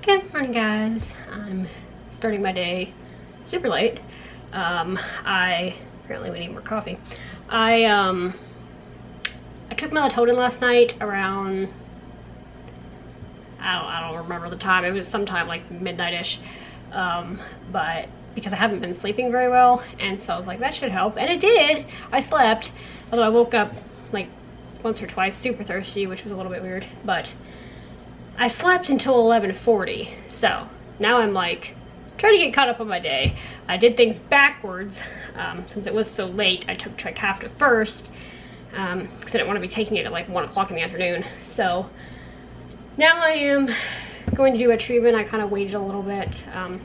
Good morning, guys. I'm starting my day super late. Apparently we need more coffee. I took melatonin last night around, I don't remember the time. It was sometime like midnight-ish. But because I haven't been sleeping very well, and so I was like, that should help, and it did. I slept, although I woke up like once or twice super thirsty, which was a little bit weird, but I slept until 11:40, so now I'm like trying to get caught up on my day. I did things backwards. Since it was so late, I took Trikafta first because I didn't want to be taking it at like 1 o'clock in the afternoon. So now I am going to do a treatment. I kind of waited a little bit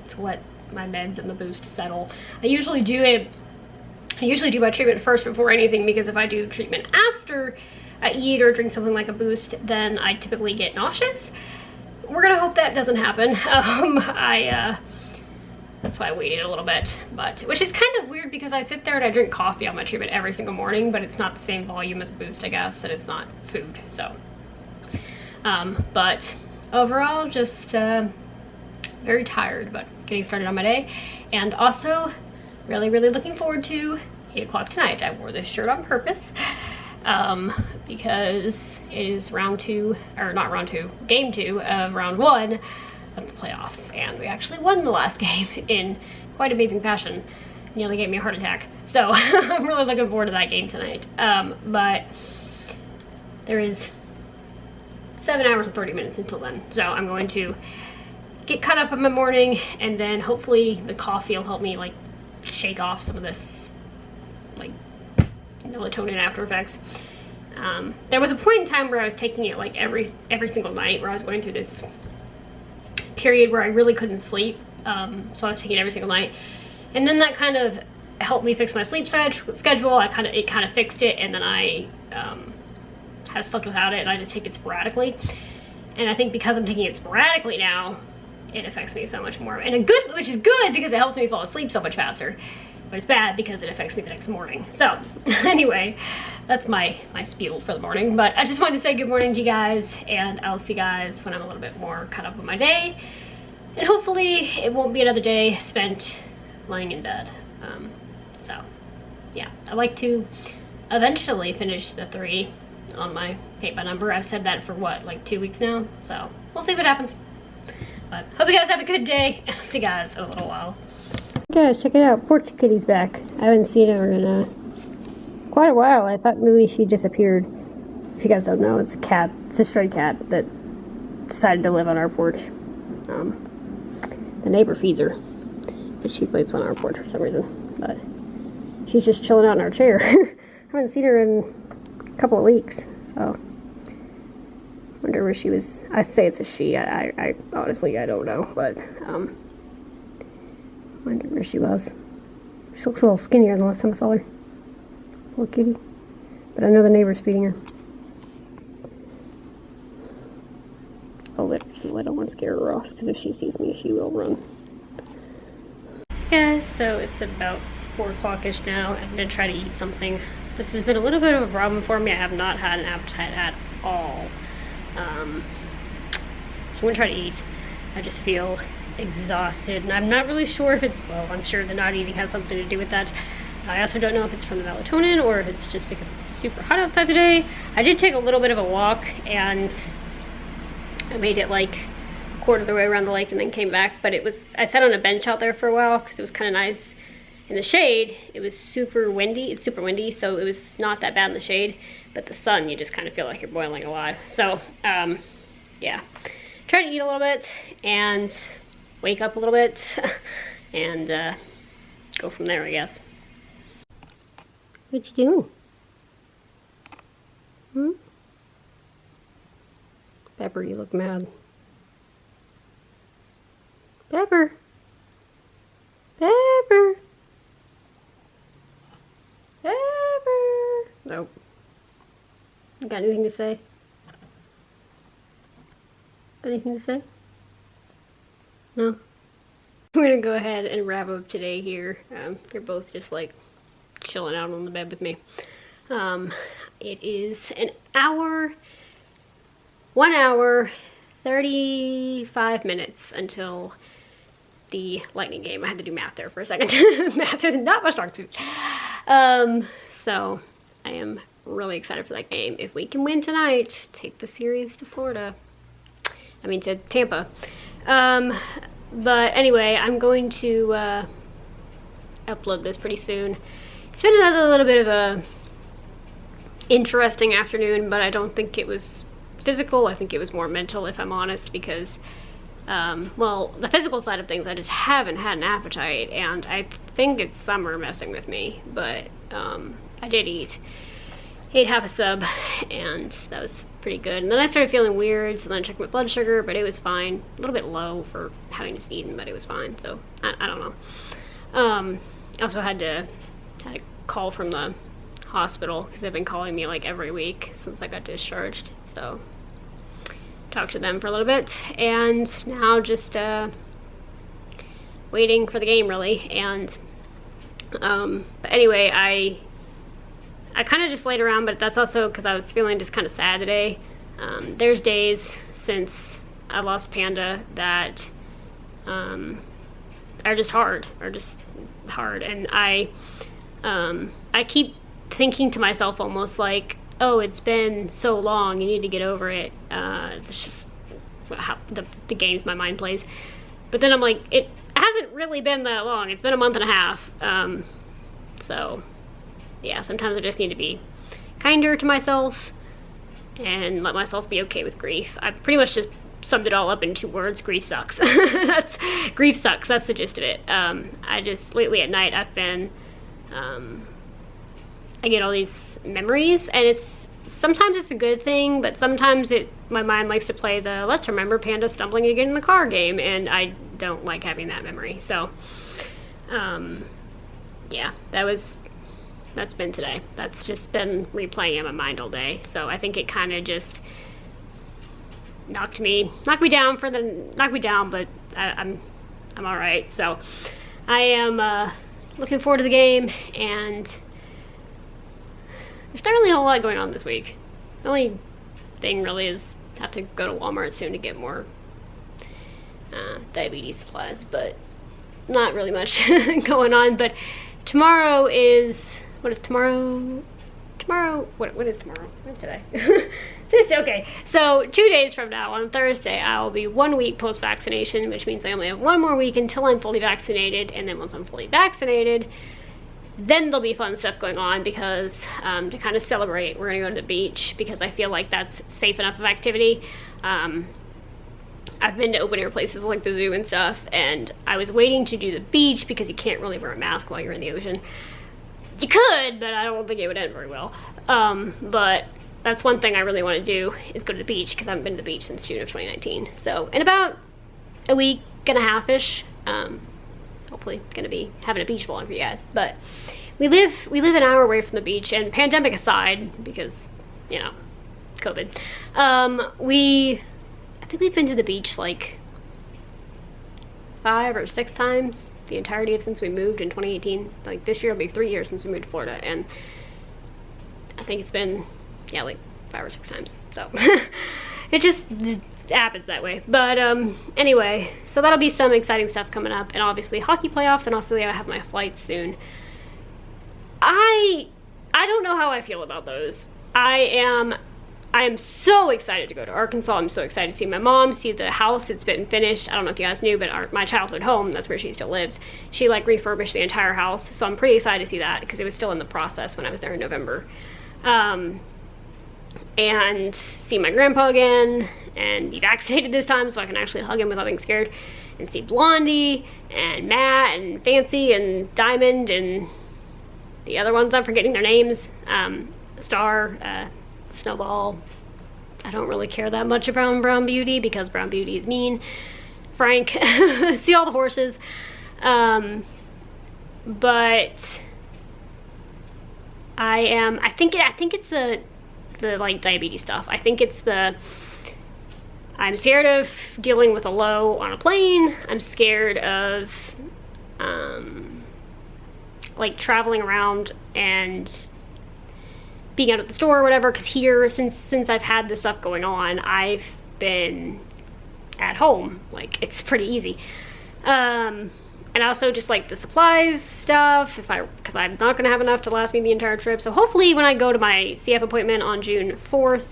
to let my meds and the boost settle. I usually do my treatment first before anything, because if I do treatment after I eat or drink something like a boost, then I typically get nauseous. We're gonna hope that doesn't happen. That's why I waited a little bit, which is kind of weird because I sit there and I drink coffee on my treatment every single morning, but it's not the same volume as a boost, I guess, and it's not food, so. But overall, just very tired, but getting started on my day, and also really looking forward to 8 o'clock tonight. I wore this shirt on purpose. Because it is game 2 of round 1 of the playoffs, and we actually won the last game in quite amazing fashion. Nearly gave me a heart attack, so I'm really looking forward to that game tonight. But there is 7 hours and 30 minutes until then, so I'm going to get caught up in my morning, and then hopefully the coffee will help me like shake off some of this like melatonin after effects. There was a point in time where I was taking it like every single night, where I was going through this period where I really couldn't sleep, so I was taking it every single night, and then that kind of helped me fix my sleep schedule. It kind of fixed it, and then I have slept without it, and I just take it sporadically. And I think because I'm taking it sporadically now, it affects me so much more, which is good because it helps me fall asleep so much faster. But it's bad because it affects me the next morning. So anyway, that's my spiel for the morning. But I just wanted to say good morning to you guys, and I'll see you guys when I'm a little bit more caught up with my day. And hopefully it won't be another day spent lying in bed. So yeah, I'd like to eventually finish the 3 on my paint by number. I've said that for what, like 2 weeks now? So we'll see what happens. But hope you guys have a good day, and I'll see you guys in a little while. Guys, check it out. Porch Kitty's back. I haven't seen her in quite a while. I thought maybe she disappeared. If you guys don't know, it's a cat. It's a stray cat that decided to live on our porch. The neighbor feeds her, but she lives on our porch for some reason. But she's just chilling out in our chair. I haven't seen her in a couple of weeks, so wonder where she was. I say it's a she. I honestly, I don't know, but wonder where she was. She looks a little skinnier than the last time I saw her. Poor kitty. But I know the neighbor's feeding her. Oh, I don't want to scare her off, because if she sees me, she will run. Yeah, so it's about 4 o'clock-ish now. I'm going to try to eat something. This has been a little bit of a problem for me. I have not had an appetite at all. So I'm going to try to eat. I just feel exhausted, and I'm not really sure if I'm sure the not eating has something to do with that. I also don't know if it's from the melatonin or if it's just because it's super hot outside today. I did take a little bit of a walk, and I made it like a quarter of the way around the lake and then came back, but I sat on a bench out there for a while because it was kind of nice in the shade. It was super windy. It's super windy, so it was not that bad in the shade, but the sun, you just kind of feel like you're boiling alive. So yeah, try to eat a little bit and wake up a little bit and go from there, I guess. What you doing? Pepper, you look mad. Pepper. Pepper. Pepper. Nope. You got anything to say? Anything to say? No? We're gonna go ahead and wrap up today here. They're both just like chilling out on the bed with me. It is 1 hour 35 minutes until the Lightning game. I had to do math there for a second. Math is not my strong suit. So I am really excited for that game. If we can win tonight, take the series to Florida. I mean to Tampa. But anyway, I'm going to upload this pretty soon. It's been another little bit of a interesting afternoon, but I don't think it was physical. I think it was more mental, if I'm honest, because well, the physical side of things, I just haven't had an appetite, and I think it's summer messing with me, but I did ate half a sub, and that was pretty good. And then I started feeling weird, so then I checked my blood sugar, but it was fine. A little bit low for having just eaten, but it was fine, so I don't know. I also had a call from the hospital, because they've been calling me like every week since I got discharged, so talked to them for a little bit, and now just waiting for the game, really. And but anyway, I kind of just laid around, but that's also because I was feeling just kind of sad today. There's days since I lost Panda that are just hard, and I keep thinking to myself almost like, oh, it's been so long, you need to get over it. It's just how the games my mind plays. But then I'm like, it hasn't really been that long. It's been a month and a half. So yeah, sometimes I just need to be kinder to myself and let myself be okay with grief. I pretty much just summed it all up in 2 words: grief sucks. Grief sucks, that's the gist of it. I just, lately at night, I've been, I get all these memories, and sometimes it's a good thing, but sometimes my mind likes to play the let's remember Panda stumbling again in the car game, and I don't like having that memory. So yeah, that's been today. That's just been replaying in my mind all day. So I think it kind of just knocked me down, but I'm all right. So I am looking forward to the game, and there's not really a whole lot going on this week. The only thing really is I have to go to Walmart soon to get more diabetes supplies, but not really much going on. But tomorrow is, what is tomorrow? What is tomorrow? What is today? Okay, so 2 days from now, on Thursday, I will be 1 week post-vaccination, which means I only have 1 more week until I'm fully vaccinated, and then once I'm fully vaccinated, then there'll be fun stuff going on, because to kind of celebrate, we're going to go to the beach, because I feel like that's safe enough of activity. I've been to open air places like the zoo and stuff, and I was waiting to do the beach because you can't really wear a mask while you're in the ocean. You could, but I don't think it would end very well. But that's one thing I really want to do, is go to the beach, because I haven't been to the beach since June of 2019. So in about a week and a half-ish, hopefully gonna be having a beach vlog for you guys. But we live an hour away from the beach, and pandemic aside, because, you know, COVID, I think we've been to the beach like 5 or 6 times the entirety of since we moved in 2018. Like, this year will be 3 years since we moved to Florida, and I think it's been, yeah, like 5 or 6 times. So it just happens that way. But anyway, so that'll be some exciting stuff coming up, and obviously hockey playoffs, and also I have my flights soon. I don't know how I feel about those. I am so excited to go to Arkansas. I'm so excited to see my mom, see the house. It's been finished. I don't know if you guys knew, but my childhood home, that's where she still lives, she like refurbished the entire house. So I'm pretty excited to see that, because it was still in the process when I was there in November. And see my grandpa again, and be vaccinated this time so I can actually hug him without being scared, and see Blondie and Matt and Fancy and Diamond and the other ones, I'm forgetting their names, Star, Snowball. I don't really care that much about Brown Beauty, because Brown Beauty is mean. Frank. See all the horses. But I think it's the like diabetes stuff. I think it's I'm scared of dealing with a low on a plane. I'm scared of like traveling around and being out at the store or whatever, because here, since I've had this stuff going on, I've been at home. Like, it's pretty easy. And also just like the supplies stuff, because I'm not gonna have enough to last me the entire trip. So hopefully when I go to my CF appointment on June 4th,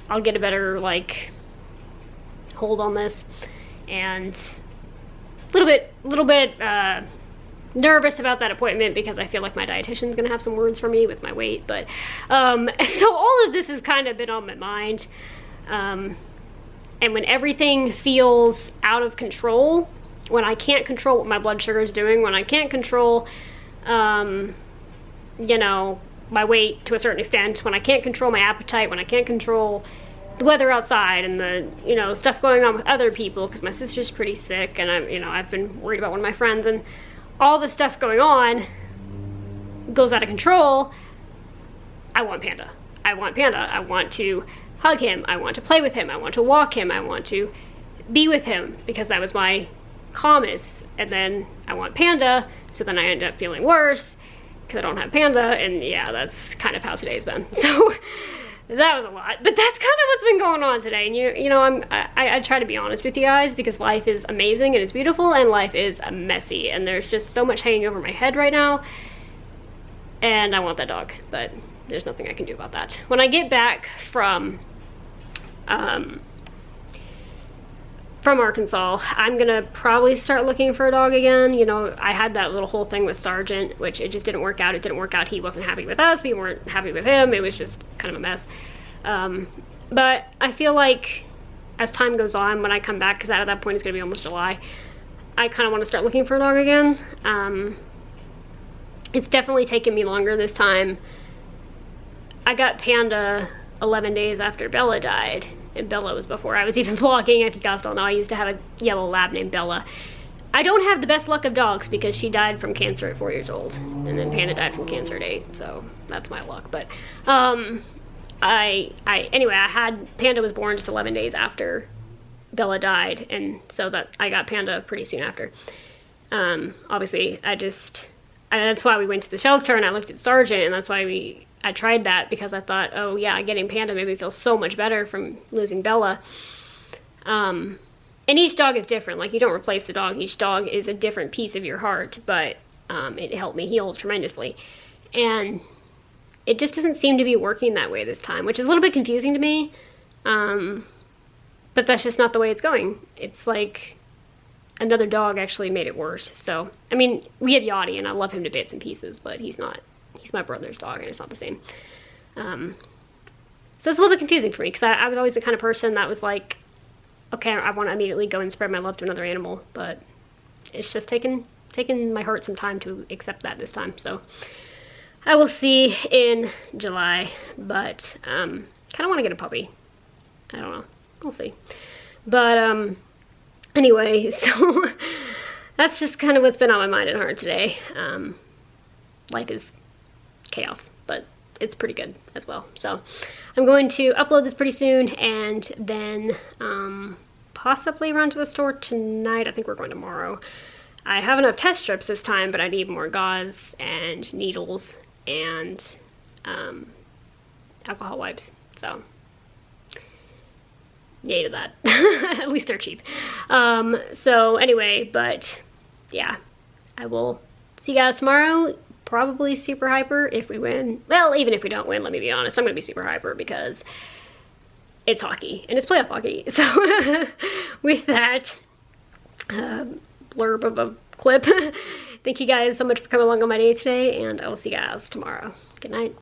I'll get a better like hold on this. And a little bit nervous about that appointment because I feel like my dietitian's gonna have some words for me with my weight. But so all of this has kind of been on my mind. And when everything feels out of control, when I can't control what my blood sugar is doing, when I can't control, you know, my weight to a certain extent, when I can't control my appetite, when I can't control the weather outside and the, you know, stuff going on with other people, because my sister's pretty sick and I've been worried about one of my friends, and all the stuff going on goes out of control, I want Panda. I want Panda. I want to hug him. I want to play with him. I want to walk him. I want to be with him because that was my calmest. And then I want Panda, so then I end up feeling worse because I don't have Panda, and yeah, that's kind of how today's been. So that was a lot, but that's kind of what's been going on today. And you know, I try to be honest with you guys because life is amazing and it's beautiful, and life is messy, and there's just so much hanging over my head right now, and I want that dog, but there's nothing I can do about that. When I get back from Arkansas, I'm gonna probably start looking for a dog again. You know, I had that little whole thing with Sargent, which it just didn't work out. It didn't work out. He wasn't happy with us. We weren't happy with him. It was just kind of a mess. But I feel like as time goes on, when I come back, because at that point it's gonna be almost July, I kind of want to start looking for a dog again. It's definitely taken me longer this time. I got Panda 11 days after Bella died. And Bella was before I was even vlogging. If you guys don't know, I used to have a yellow lab named Bella. I don't have the best luck of dogs because she died from cancer at 4 years old. And then Panda died from cancer at 8, so that's my luck. But anyway, I had Panda was born just 11 days after Bella died, and so that I got Panda pretty soon after. Obviously, that's why we went to the shelter and I looked at Sargent, and that's why I tried that, because I thought, oh yeah, getting Panda made me feel so much better from losing Bella. And each dog is different. Like, you don't replace the dog. Each dog is a different piece of your heart, but it helped me heal tremendously. And it just doesn't seem to be working that way this time, which is a little bit confusing to me. But that's just not the way it's going. It's like another dog actually made it worse. So, I mean, we have Yachty, and I love him to bits and pieces, but he's my brother's dog, and it's not the same. So it's a little bit confusing for me, because I was always the kind of person that was like, okay, I want to immediately go and spread my love to another animal, but it's just taken my heart some time to accept that this time. So I will see in July, but kind of want to get a puppy. I don't know. We'll see. But anyway, so that's just kind of what's been on my mind and heart today. Life is chaos, but it's pretty good as well. So I'm going to upload this pretty soon, and then possibly run to the store tonight. I think we're going tomorrow. I have enough test strips this time, but I need more gauze and needles and alcohol wipes. So yay to that. At least they're cheap. So anyway, but yeah, I will see you guys tomorrow. Probably super hyper if we win. Well, even if we don't win, let me be honest, I'm gonna be super hyper because it's hockey and it's playoff hockey. So with that blurb of a clip, thank you guys so much for coming along on my day today, and I will see you guys tomorrow. Good night.